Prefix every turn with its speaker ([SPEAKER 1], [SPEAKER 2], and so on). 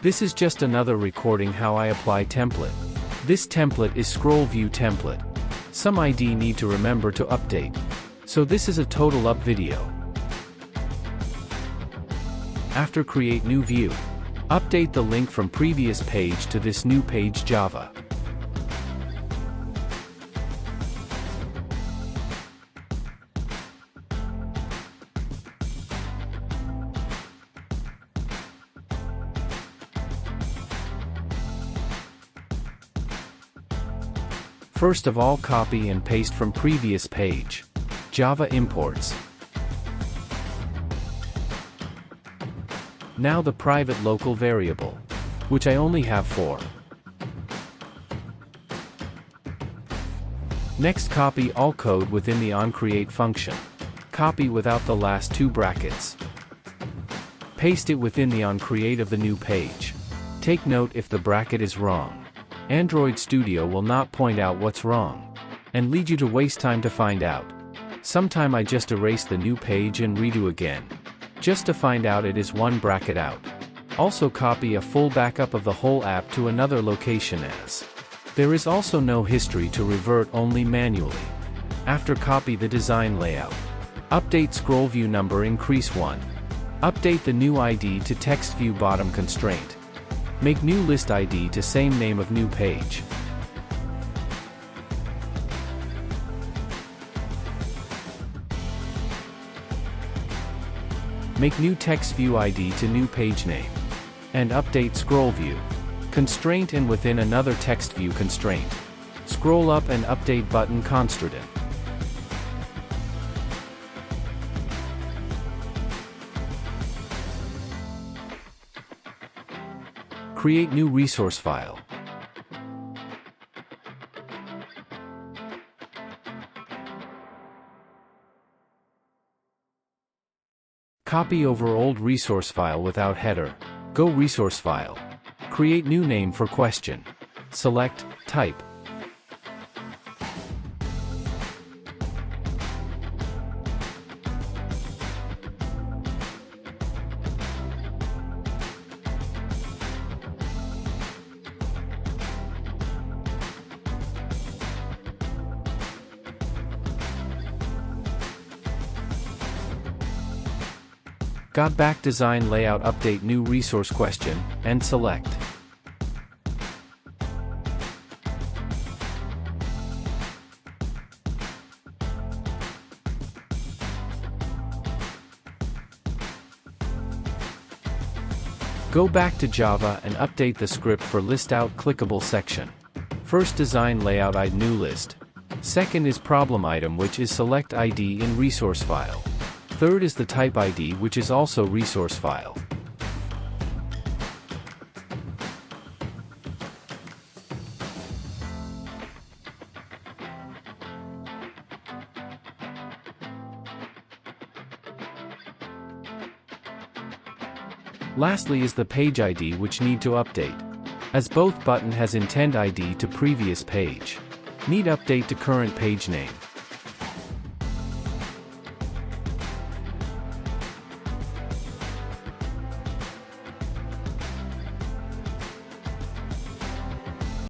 [SPEAKER 1] This is just another recording how I apply template. This template is scroll view template. Some ID need to remember to update. So this is a total up video. After create new view. Update the link from previous page to this new page Java. First of all, copy and paste from previous page. Java imports. Now the private local variable, which I only have 4. Next, copy all code within the onCreate function. Copy without the last 2 brackets. Paste it within the onCreate of the new page. Take note if the bracket is wrong. Android Studio will not point out what's wrong, and lead you to waste time to find out. Sometime I just erase the new page and redo again, just to find out it is 1 bracket out. Also copy a full backup of the whole app to another location as there is also no history to revert, only manually. After, copy the design layout. Update scroll view number, increase 1. Update the new ID to text view bottom constraint. Make new list ID to same name of new page. Make new text view ID to new page name. And update scroll view constraint and within another text view constraint. Scroll up and update button constraint. Create new resource file. Copy over old resource file without header. Go resource file. Create new name for question. Select, type. Got back design layout, update new resource question, and select. Go back to Java and update the script for list out clickable section. First, design layout ID new list. Second is problem item, which is select ID in resource file. Third is the type ID, which is also resource file. Lastly is the page ID, which need to update, as both button has intend ID to previous page. Need update to current page name.